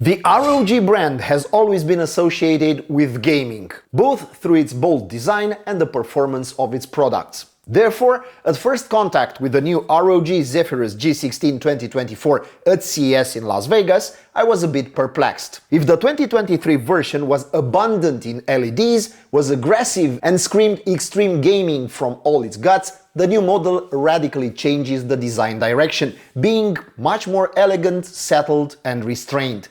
The ROG brand has always been associated with gaming, both through its bold design and the performance of its products. Therefore, at first contact with the new ROG Zephyrus G16 2024 at CES in Las Vegas, I was a bit perplexed. If the 2023 version was abundant in LEDs, was aggressive and screamed extreme gaming from all its guts, the new model radically changes the design direction, being much more elegant, settled and restrained.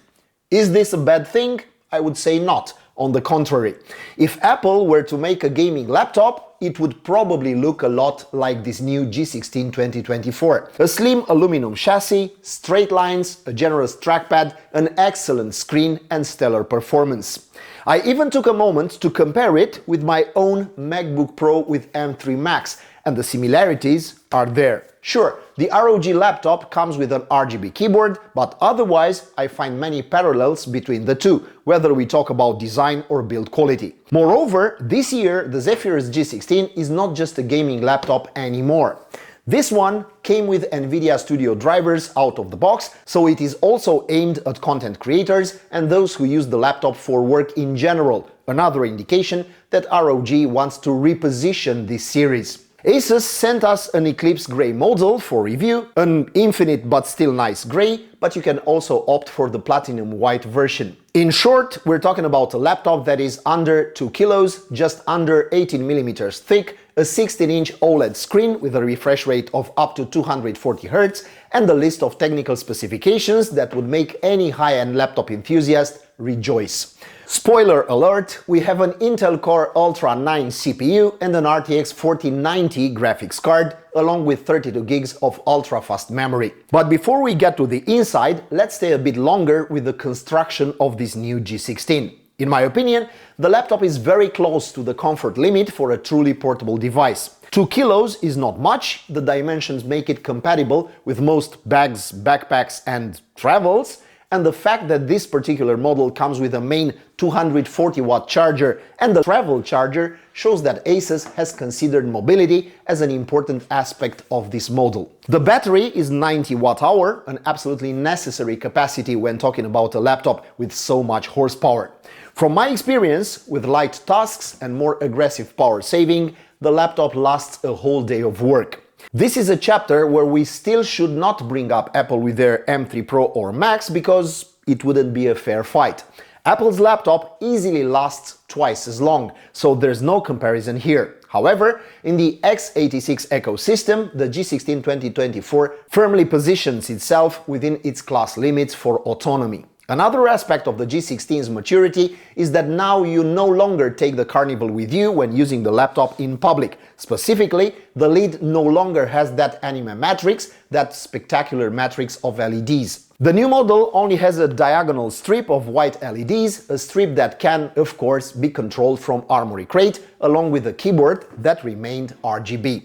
Is this a bad thing? I would say not. On the contrary, if Apple were to make a gaming laptop, it would probably look a lot like this new G16 2024. A slim aluminum chassis, straight lines, a generous trackpad, an excellent screen and stellar performance. I even took a moment to compare it with my own MacBook Pro with M3 Max, and the similarities are there. Sure, the ROG laptop comes with an RGB keyboard, but otherwise I find many parallels between the two, whether we talk about design or build quality. Moreover, this year the Zephyrus G16 is not just a gaming laptop anymore. This one came with NVIDIA Studio drivers out of the box, so it is also aimed at content creators and those who use the laptop for work in general, another indication that ROG wants to reposition this series. Asus sent us an Eclipse Grey model for review, an infinite but still nice grey, but you can also opt for the platinum white version. In short, we're talking about a laptop that is under 2 kilos, just under 18 millimeters thick, a 16-inch OLED screen with a refresh rate of up to 240 Hz, and a list of technical specifications that would make any high-end laptop enthusiast rejoice. Spoiler alert, we have an Intel Core Ultra 9 CPU and an RTX 4090 graphics card, along with 32 gigs of ultra-fast memory. But before we get to the inside, let's stay a bit longer with the construction of this new G16. In my opinion, the laptop is very close to the comfort limit for a truly portable device. 2 kilos is not much, the dimensions make it compatible with most bags, backpacks and travels, and the fact that this particular model comes with a main 240-watt charger and the travel charger shows that Asus has considered mobility as an important aspect of this model. The battery is 90 watt-hour, an absolutely necessary capacity when talking about a laptop with so much horsepower. From my experience, with light tasks and more aggressive power saving, the laptop lasts a whole day of work. This is a chapter where we still should not bring up Apple with their M3 Pro or Max because it wouldn't be a fair fight. Apple's laptop easily lasts twice as long, so there's no comparison here. However, in the x86 ecosystem, the G16 2024 firmly positions itself within its class limits for autonomy. Another aspect of the G16's maturity is that now you no longer take the Carnival with you when using the laptop in public. Specifically, the lid no longer has that anime matrix, that spectacular matrix of LEDs. The new model only has a diagonal strip of white LEDs, a strip that can, of course, be controlled from Armoury Crate, along with a keyboard that remained RGB.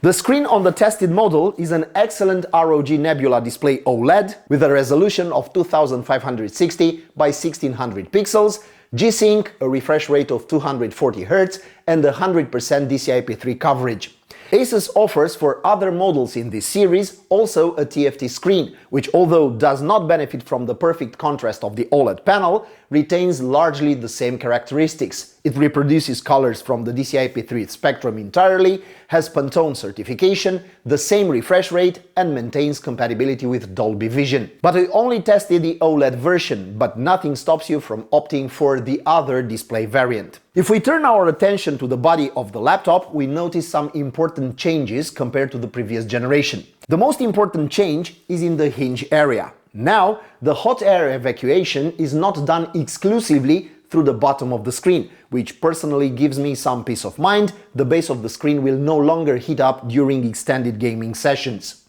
The screen on the tested model is an excellent ROG Nebula Display OLED with a resolution of 2560 by 1600 pixels, G-Sync, a refresh rate of 240 Hz and 100% DCI-P3 coverage. Asus offers for other models in this series also a TFT screen, which although does not benefit from the perfect contrast of the OLED panel, retains largely the same characteristics. It reproduces colors from the DCI-P3 spectrum entirely, has Pantone certification, the same refresh rate and maintains compatibility with Dolby Vision. But I only tested the OLED version, but nothing stops you from opting for the other display variant. If we turn our attention to the body of the laptop, we notice some important changes compared to the previous generation. The most important change is in the hinge area. Now, the hot air evacuation is not done exclusively through the bottom of the screen, which personally gives me some peace of mind. The base of the screen will no longer heat up during extended gaming sessions.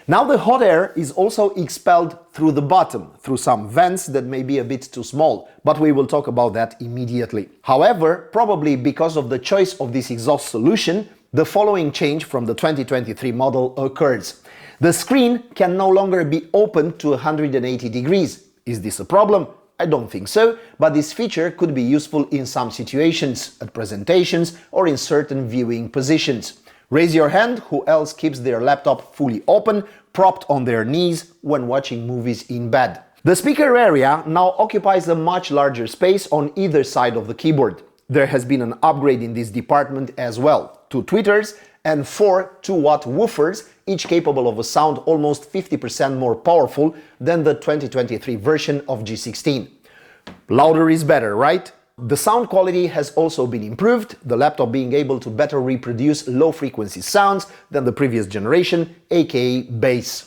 Now the hot air is also expelled through the bottom, through some vents that may be a bit too small, but we will talk about that immediately. However, probably because of the choice of this exhaust solution, the following change from the 2023 model occurs. The screen can no longer be opened to 180 degrees. Is this a problem? I don't think so, but this feature could be useful in some situations, at presentations or in certain viewing positions. Raise your hand who else keeps their laptop fully open, propped on their knees when watching movies in bed. The speaker area now occupies a much larger space on either side of the keyboard. There has been an upgrade in this department as well. 2 tweeters and 4 2-watt woofers, each capable of a sound almost 50% more powerful than the 2023 version of G16. Louder is better, right? The sound quality has also been improved, the laptop being able to better reproduce low-frequency sounds than the previous generation, aka bass.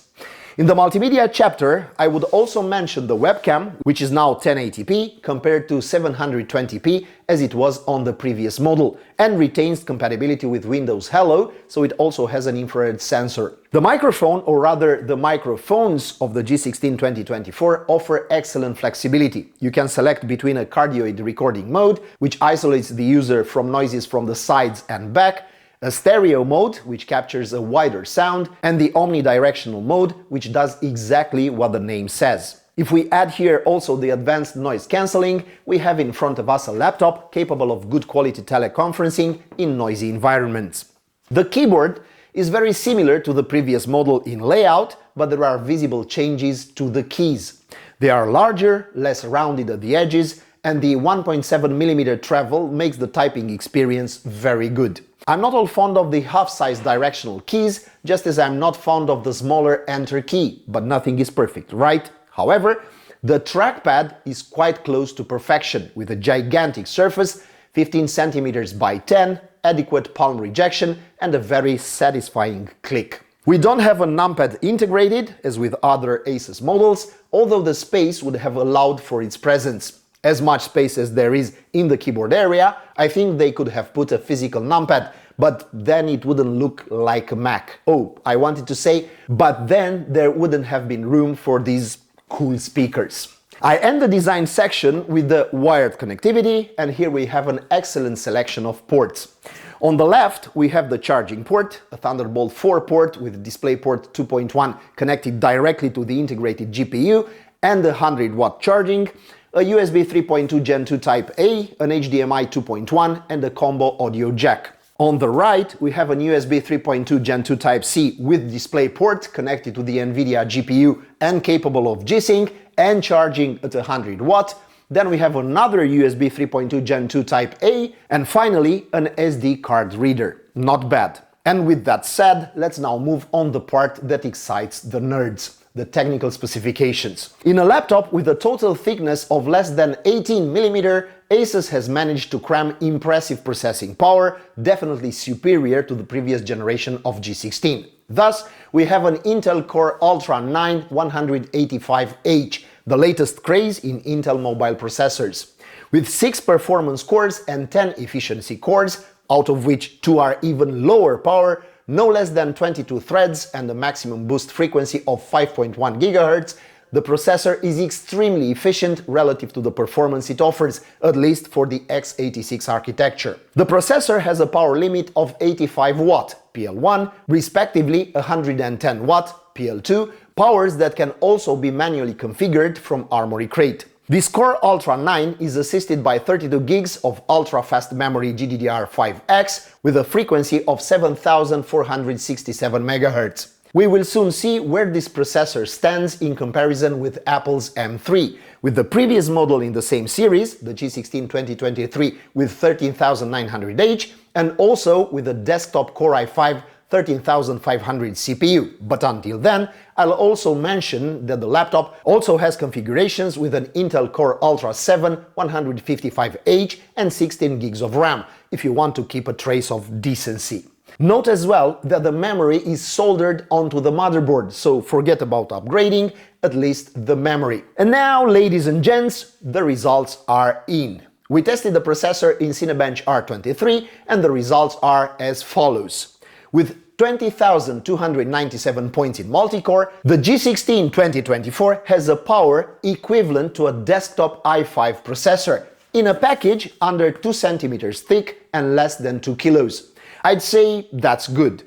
In the multimedia chapter, I would also mention the webcam, which is now 1080p compared to 720p as it was on the previous model, and retains compatibility with Windows Hello, so it also has an infrared sensor. The microphone, or rather the microphones of the G16 2024, offer excellent flexibility. You can select between a cardioid recording mode, which isolates the user from noises from the sides and back, a stereo mode, which captures a wider sound, and the omnidirectional mode, which does exactly what the name says. If we add here also the advanced noise cancelling, we have in front of us a laptop capable of good quality teleconferencing in noisy environments. The keyboard is very similar to the previous model in layout, but there are visible changes to the keys. They are larger, less rounded at the edges, and the 1.7mm travel makes the typing experience very good. I'm not all fond of the half-size directional keys, just as I'm not fond of the smaller Enter key, but nothing is perfect, right? However, the trackpad is quite close to perfection, with a gigantic surface, 15 cm by 10, adequate palm rejection, and a very satisfying click. We don't have a numpad integrated, as with other Asus models, although the space would have allowed for its presence. As much space as there is in the keyboard area, I think they could have put a physical numpad, but then it wouldn't look like a Mac. Oh, I wanted to say, but then there wouldn't have been room for these cool speakers. I end the design section with the wired connectivity, and here we have an excellent selection of ports. On the left, we have the charging port, a Thunderbolt 4 port with DisplayPort 2.1 connected directly to the integrated GPU, and the 100-watt charging, a USB 3.2 Gen 2 Type-A, an HDMI 2.1 and a combo audio jack. On the right, we have an USB 3.2 Gen 2 Type-C with DisplayPort connected to the NVIDIA GPU and capable of G-Sync and charging at 100 watt. Then we have another USB 3.2 Gen 2 Type-A, and finally an SD card reader. Not bad. And with that said, let's now move on the part that excites the nerds. The technical specifications. In a laptop with a total thickness of less than 18mm, Asus has managed to cram impressive processing power, definitely superior to the previous generation of G16. Thus, we have an Intel Core Ultra 9 185H, the latest craze in Intel mobile processors. With 6 performance cores and 10 efficiency cores, out of which 2 are even lower power, no less than 22 threads and a maximum boost frequency of 5.1 GHz, the processor is extremely efficient relative to the performance it offers, at least for the x86 architecture. The processor has a power limit of 85 watt PL1, respectively 110 watt PL2, powers that can also be manually configured from Armoury Crate. This Core Ultra 9 is assisted by 32 gigs of ultra-fast memory GDDR5X with a frequency of 7467 MHz. We will soon see where this processor stands in comparison with Apple's M3, with the previous model in the same series, the G16 2023 with 13900H, and also with the desktop Core i5 13500 CPU. But until then, I'll also mention that the laptop also has configurations with an Intel Core Ultra 7 155H and 16 gigs of RAM, if you want to keep a trace of decency. Note as well that the memory is soldered onto the motherboard, so forget about upgrading, at least the memory. And now, ladies and gents, the results are in. We tested the processor in Cinebench R23 and the results are as follows. With 20,297 points in multi-core, the G16 2024 has a power equivalent to a desktop i5 processor, in a package under 2 cm thick and less than 2 kilos. I'd say that's good.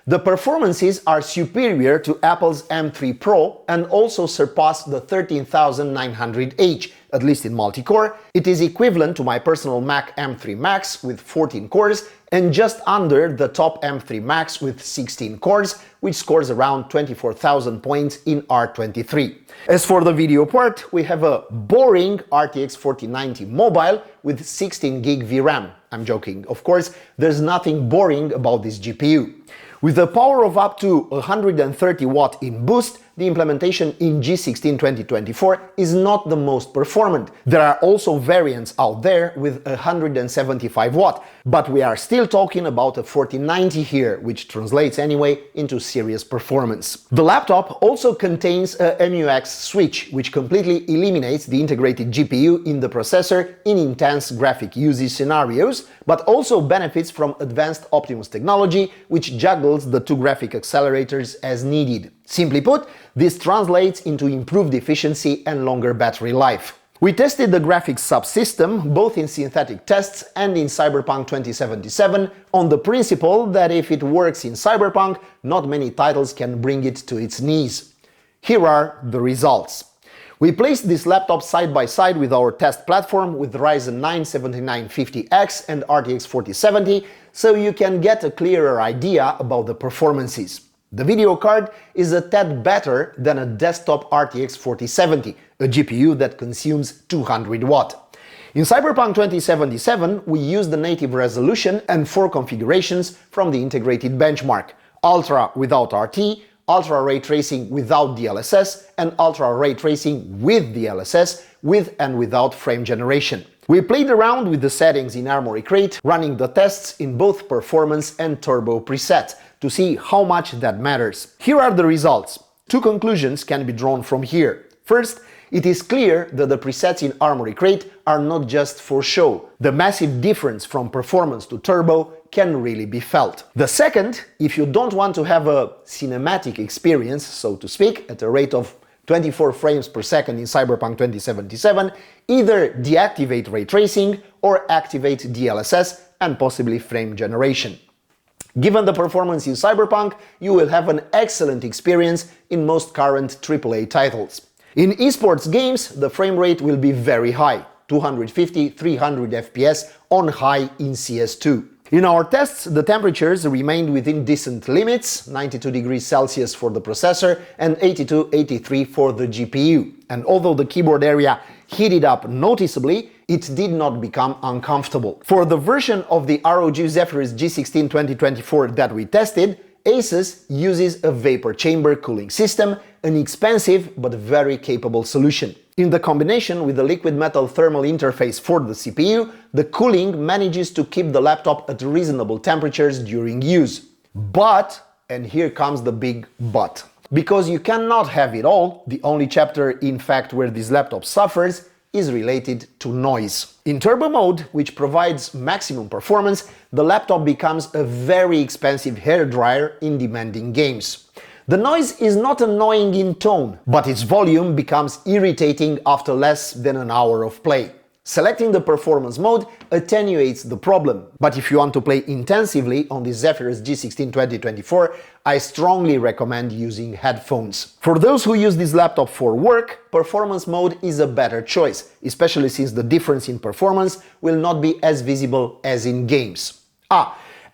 The performances are superior to Apple's M3 Pro and also surpass the 13900H, at least in multi-core. It is equivalent to my personal Mac M3 Max with 14 cores and just under the top M3 Max with 16 cores, which scores around 24,000 points in R23. As for the video part, we have a boring RTX 4090 Mobile with 16GB VRAM. I'm joking, of course, there's nothing boring about this GPU. With a power of up to 130 watt in boost, the implementation in G16 2024 is not the most performant. There are also variants out there with 175 watt, but we are still talking about a 4090 here, which translates anyway into serious performance. The laptop also contains a MUX switch, which completely eliminates the integrated GPU in the processor in intense graphic usage scenarios, but also benefits from advanced Optimus technology, which juggles the two graphic accelerators as needed. Simply put, this translates into improved efficiency and longer battery life. We tested the graphics subsystem both in synthetic tests and in Cyberpunk 2077 on the principle that if it works in Cyberpunk, not many titles can bring it to its knees. Here are the results. We placed this laptop side by side with our test platform with Ryzen 9 7950X and RTX 4070, so you can get a clearer idea about the performances. The video card is a tad better than a desktop RTX 4070, a GPU that consumes 200 watt. In Cyberpunk 2077, we used the native resolution and 4 configurations from the integrated benchmark: Ultra without RT, Ultra Ray Tracing without DLSS, and Ultra Ray Tracing with DLSS, with and without frame generation. We played around with the settings in Armoury Crate, running the tests in both performance and turbo presets to see how much that matters. Here are the results. Two conclusions can be drawn from here. First, it is clear that the presets in Armoury Crate are not just for show. The massive difference from performance to turbo can really be felt. The second, if you don't want to have a cinematic experience, so to speak, at a rate of 24 frames per second in Cyberpunk 2077, either deactivate ray tracing or activate DLSS and possibly frame generation. Given the performance in Cyberpunk, you will have an excellent experience in most current AAA titles. In esports games, the frame rate will be very high, 250-300 FPS on high in CS2. In our tests, the temperatures remained within decent limits, 92 degrees Celsius for the processor and 82-83 for the GPU. And although the keyboard area heated up noticeably, it did not become uncomfortable. For the version of the ROG Zephyrus G16 2024 that we tested, Asus uses a vapor chamber cooling system, an expensive but very capable solution. In the combination with the liquid metal thermal interface for the CPU, the cooling manages to keep the laptop at reasonable temperatures during use. But, and here comes the big but, because you cannot have it all, the only chapter in fact where this laptop suffers is related to noise. In turbo mode, which provides maximum performance, the laptop becomes a very expensive hairdryer in demanding games. The noise is not annoying in tone, but its volume becomes irritating after less than an hour of play. Selecting the performance mode attenuates the problem, but if you want to play intensively on the Zephyrus G16 2024, I strongly recommend using headphones. For those who use this laptop for work, performance mode is a better choice, especially since the difference in performance will not be as visible as in games.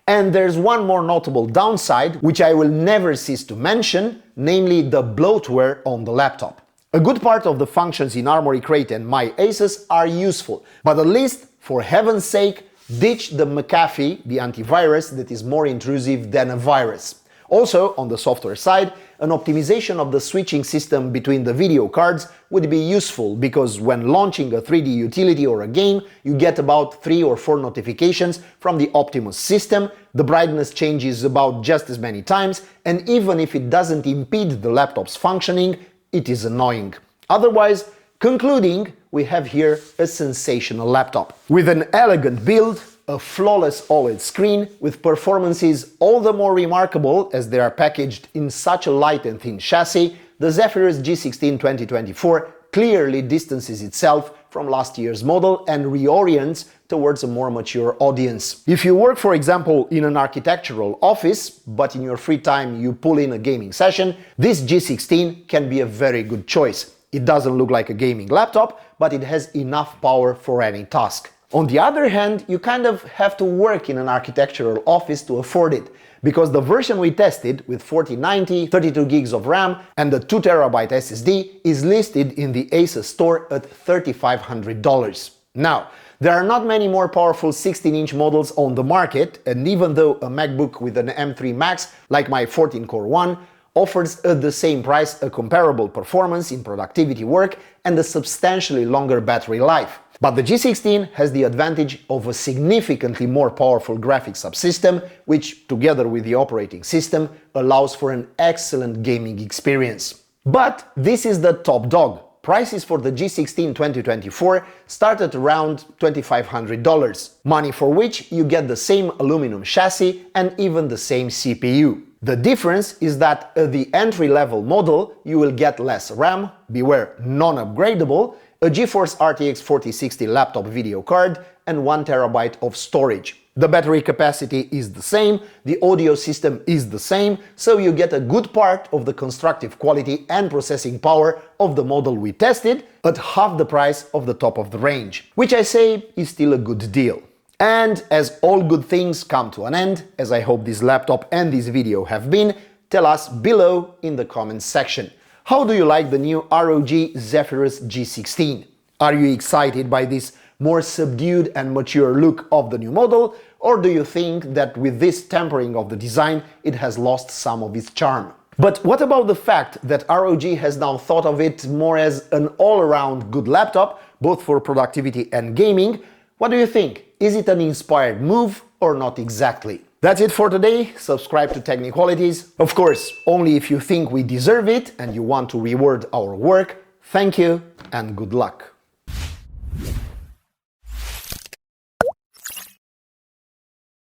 And there's one more notable downside, which I will never cease to mention, namely the bloatware on the laptop. A good part of the functions in Armoury Crate and My Asus are useful, but at least, for heaven's sake, ditch the McAfee, the antivirus that is more intrusive than a virus. Also, on the software side, an optimization of the switching system between the video cards would be useful, because when launching a 3D utility or a game, you get about 3 or 4 notifications from the Optimus system, the brightness changes about just as many times, and even if it doesn't impede the laptop's functioning, it is annoying. Otherwise, concluding, we have here a sensational laptop. With an elegant build, a flawless OLED screen, with performances all the more remarkable as they are packaged in such a light and thin chassis, the Zephyrus G16 2024 clearly distances itself from last year's model and reorients towards a more mature audience. If you work, for example, in an architectural office, but in your free time you pull in a gaming session, this G16 can be a very good choice. It doesn't look like a gaming laptop, but it has enough power for any task. On the other hand, you kind of have to work in an architectural office to afford it, because the version we tested with 4090, 32 gigs of RAM and the 2TB SSD is listed in the Asus store at $3,500. Now, there are not many more powerful 16-inch models on the market, and even though a MacBook with an M3 Max, like my 14-core one, offers at the same price a comparable performance in productivity work and a substantially longer battery life. But the G16 has the advantage of a significantly more powerful graphics subsystem, which, together with the operating system, allows for an excellent gaming experience. But this is the top dog. Prices for the G16 2024 start at around $2,500, money for which you get the same aluminum chassis and even the same CPU. The difference is that at the entry-level model you will get less RAM, beware non-upgradable, a GeForce RTX 4060 laptop video card and 1TB of storage. The battery capacity is the same, the audio system is the same, so you get a good part of the constructive quality and processing power of the model we tested at half the price of the top of the range, which I say is still a good deal. And as all good things come to an end, as I hope this laptop and this video have been, tell us below in the comments section. How do you like the new ROG Zephyrus G16? Are you excited by this more subdued and mature look of the new model, or do you think that with this tempering of the design it has lost some of its charm? But what about the fact that ROG has now thought of it more as an all-around good laptop, both for productivity and gaming? What do you think? Is it an inspired move or not exactly? That's it for today. Subscribe to Techniqualities. Of course, only if you think we deserve it and you want to reward our work. Thank you and good luck.